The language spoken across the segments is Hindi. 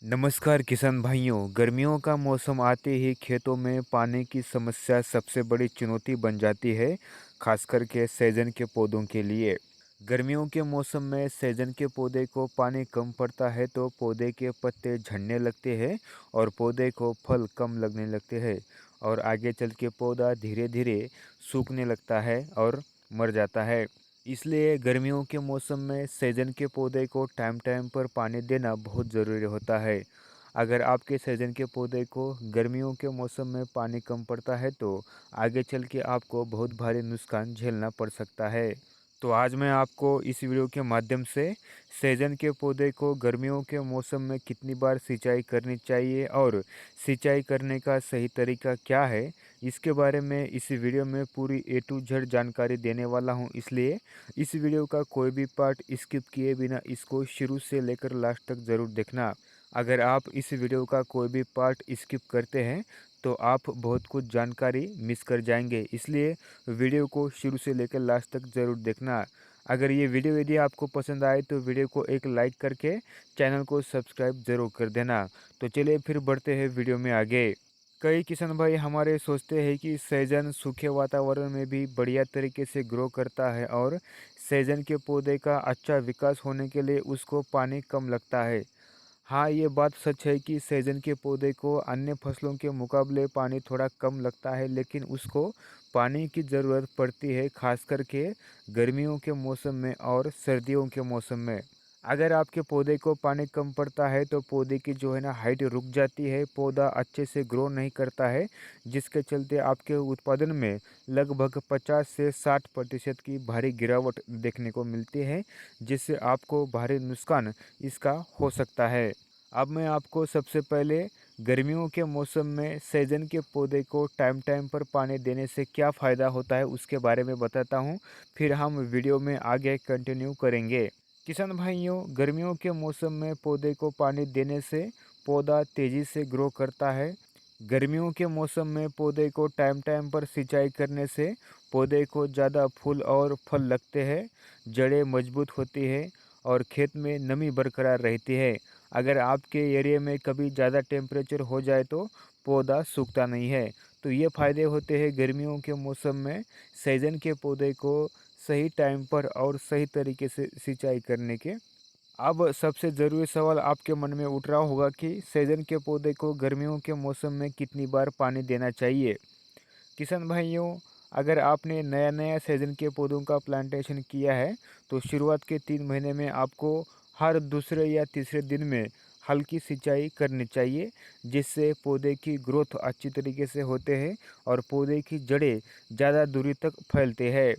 नमस्कार किसान भाइयों। गर्मियों का मौसम आते ही खेतों में पानी की समस्या सबसे बड़ी चुनौती बन जाती है, खास करके सहजन के पौधों के लिए। गर्मियों के मौसम में सहजन के पौधे को पानी कम पड़ता है तो पौधे के पत्ते झड़ने लगते हैं और पौधे को फल कम लगने लगते हैं और आगे चल के पौधा धीरे धीरे सूखने लगता है और मर जाता है। इसलिए गर्मियों के मौसम में सहजन के पौधे को टाइम टाइम पर पानी देना बहुत ज़रूरी होता है। अगर आपके सहजन के पौधे को गर्मियों के मौसम में पानी कम पड़ता है तो आगे चल के आपको बहुत भारी नुकसान झेलना पड़ सकता है। तो आज मैं आपको इस वीडियो के माध्यम से सहजन के पौधे को गर्मियों के मौसम में कितनी बार सिंचाई करनी चाहिए और सिंचाई करने का सही तरीका क्या है, इसके बारे में इस वीडियो में पूरी ए टू जेड जानकारी देने वाला हूं। इसलिए इस वीडियो का कोई भी पार्ट स्किप किए बिना इसको शुरू से लेकर लास्ट तक ज़रूर देखना। अगर आप इस वीडियो का कोई भी पार्ट स्किप करते हैं तो आप बहुत कुछ जानकारी मिस कर जाएंगे, इसलिए वीडियो को शुरू से लेकर लास्ट तक ज़रूर देखना। अगर ये वीडियो यदि आपको पसंद आए तो वीडियो को एक लाइक करके चैनल को सब्सक्राइब ज़रूर कर देना। तो चलिए फिर बढ़ते हैं वीडियो में आगे। कई किसान भाई हमारे सोचते हैं कि सहजन सूखे वातावरण में भी बढ़िया तरीके से ग्रो करता है और सहजन के पौधे का अच्छा विकास होने के लिए उसको पानी कम लगता है। हाँ, ये बात सच है कि सहजन के पौधे को अन्य फसलों के मुकाबले पानी थोड़ा कम लगता है, लेकिन उसको पानी की ज़रूरत पड़ती है, खास करके गर्मियों के मौसम में और सर्दियों के मौसम में। अगर आपके पौधे को पानी कम पड़ता है तो पौधे की जो है ना हाइट रुक जाती है, पौधा अच्छे से ग्रो नहीं करता है, जिसके चलते आपके उत्पादन में लगभग 50 से 60% की भारी गिरावट देखने को मिलती है, जिससे आपको भारी नुकसान इसका हो सकता है। अब मैं आपको सबसे पहले गर्मियों के मौसम में सहजन के पौधे को टाइम टाइम पर पानी देने से क्या फ़ायदा होता है उसके बारे में बताता हूँ, फिर हम वीडियो में आगे कंटिन्यू करेंगे। किसान भाइयों, गर्मियों के मौसम में पौधे को पानी देने से पौधा तेज़ी से ग्रो करता है। गर्मियों के मौसम में पौधे को टाइम टाइम पर सिंचाई करने से पौधे को ज़्यादा फूल और फल लगते हैं, जड़ें मजबूत होती है और खेत में नमी बरकरार रहती है। अगर आपके एरिया में कभी ज़्यादा टेम्परेचर हो जाए तो पौधा सूखता नहीं है। तो ये फ़ायदे होते हैं गर्मियों के मौसम में सहजन के पौधे को सही टाइम पर और सही तरीके से सिंचाई करने के। अब सबसे ज़रूरी सवाल आपके मन में उठ रहा होगा कि सहजन के पौधे को गर्मियों के मौसम में कितनी बार पानी देना चाहिए। किसान भाइयों, अगर आपने नया नया सहजन के पौधों का प्लांटेशन किया है तो शुरुआत के 3 महीने में आपको हर दूसरे या तीसरे दिन में हल्की सिंचाई करनी चाहिए, जिससे पौधे की ग्रोथ अच्छी तरीके से होते हैं और पौधे की जड़ें ज़्यादा दूरी तक फैलते हैं।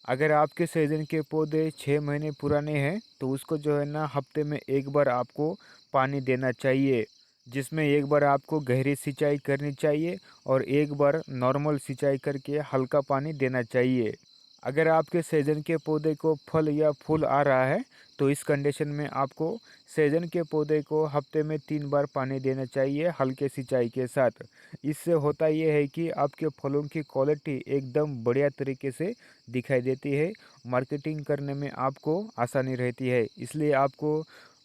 अगर आपके सहजन के पौधे 6 महीने पुराने हैं तो उसको जो है ना हफ्ते में एक बार आपको पानी देना चाहिए, जिसमें एक बार आपको गहरी सिंचाई करनी चाहिए और एक बार नॉर्मल सिंचाई करके हल्का पानी देना चाहिए। अगर आपके सहजन के पौधे को फल या फूल आ रहा है तो इस कंडीशन में आपको सहजन के पौधे को हफ्ते में 3 बार पानी देना चाहिए हल्के सिंचाई के साथ। इससे होता यह है कि आपके फलों की क्वालिटी एकदम बढ़िया तरीके से दिखाई देती है, मार्केटिंग करने में आपको आसानी रहती है। इसलिए आपको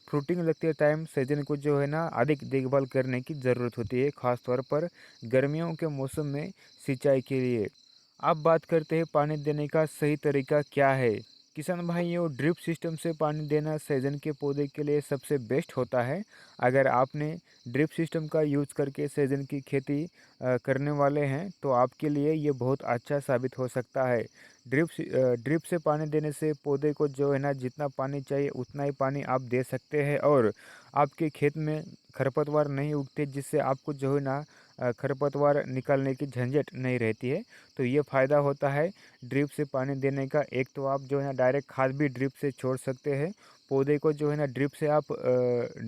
फ्रूटिंग लगते टाइम सहजन को जो है ना अधिक देखभाल करने की ज़रूरत होती है, ख़ास तौर पर गर्मियों के मौसम में सिंचाई के लिए। अब बात करते हैं पानी देने का सही तरीका क्या है। किसान भाइयों, ड्रिप सिस्टम से पानी देना सहजन के पौधे के लिए सबसे बेस्ट होता है। अगर आपने ड्रिप सिस्टम का यूज़ करके सहजन की खेती करने वाले हैं तो आपके लिए ये बहुत अच्छा साबित हो सकता है। ड्रिप से पानी देने से पौधे को जो है ना जितना पानी चाहिए उतना ही पानी आप दे सकते हैं और आपके खेत में खरपतवार नहीं उगते, जिससे आपको जो है ना खरपतवार निकालने की झंझट नहीं रहती है। तो ये फ़ायदा होता है ड्रिप से पानी देने का। एक तो आप जो है ना डायरेक्ट खाद भी ड्रिप से छोड़ सकते हैं, पौधे को जो है ना ड्रिप से आप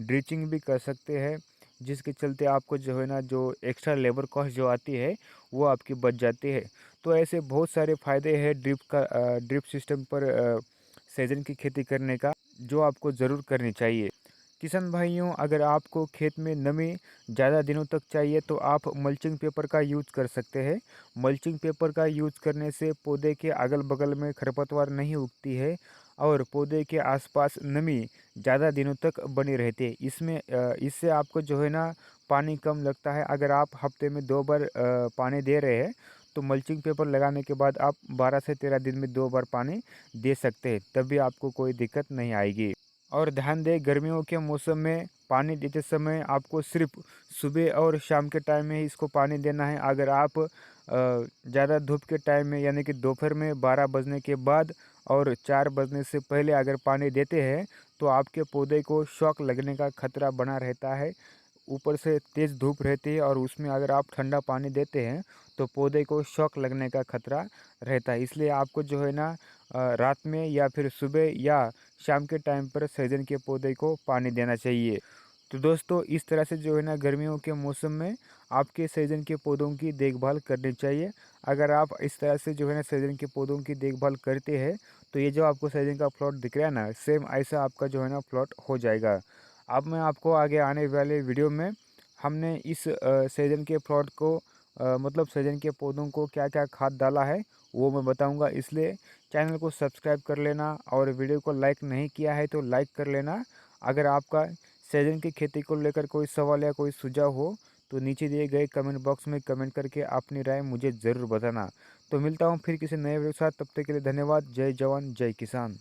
ड्रिचिंग भी कर सकते हैं, जिसके चलते आपको जो है ना जो एक्स्ट्रा लेबर कॉस्ट जो आती है वो आपकी बच जाती है। तो ऐसे बहुत सारे फ़ायदे हैं ड्रिप सिस्टम पर सहजन की खेती करने का, जो आपको ज़रूर करनी चाहिए। किसान भाइयों, अगर आपको खेत में नमी ज़्यादा दिनों तक चाहिए तो आप मल्चिंग पेपर का यूज़ कर सकते हैं। मल्चिंग पेपर का यूज़ करने से पौधे के अगल बगल में खरपतवार नहीं उगती है और पौधे के आसपास नमी ज़्यादा दिनों तक बनी रहती है। इससे आपको जो है ना पानी कम लगता है। अगर आप हफ्ते में 2 बार पानी दे रहे हैं, तो मल्चिंग पेपर लगाने के बाद आप 12 से 13 दिन में 2 बार पानी दे सकते हैं, तब भी आपको कोई दिक्कत नहीं आएगी। और ध्यान दें, गर्मियों के मौसम में पानी देते समय आपको सिर्फ सुबह और शाम के टाइम में ही इसको पानी देना है। अगर आप ज़्यादा धूप के टाइम में यानी कि दोपहर में 12 बजने के बाद और 4 बजने से पहले अगर पानी देते हैं, तो आपके पौधे को शॉक लगने का खतरा बना रहता है। ऊपर से तेज़ धूप रहती है और उसमें अगर आप ठंडा पानी देते हैं, तो पौधे को शॉक लगने का खतरा रहता है। इसलिए आपको जो है ना रात में या फिर सुबह या शाम के टाइम पर सहजन के पौधे को पानी देना चाहिए। तो दोस्तों, इस तरह से जो है ना गर्मियों के मौसम में आपके सहजन के पौधों की देखभाल करनी चाहिए। अगर आप इस तरह से जो है ना सहजन के पौधों की देखभाल करते हैं, तो ये जो आपको सहजन का प्लॉट दिख रहा है ना, सेम ऐसा आपका जो है ना प्लॉट हो जाएगा। अब मैं आपको आगे आने वाले वीडियो में हमने इस सहजन के प्लॉट को मतलब सहजन के पौधों को क्या क्या खाद डाला है, वो मैं बताऊंगा। इसलिए चैनल को सब्सक्राइब कर लेना और वीडियो को लाइक नहीं किया है तो लाइक कर लेना। अगर आपका सहजन की खेती को लेकर कोई सवाल या कोई सुझाव हो, तो नीचे दिए गए कमेंट बॉक्स में कमेंट करके अपनी राय मुझे ज़रूर बताना। तो मिलता हूँ फिर किसी नए वीडियो के साथ, तब तक के लिए धन्यवाद। जय जवान जय किसान।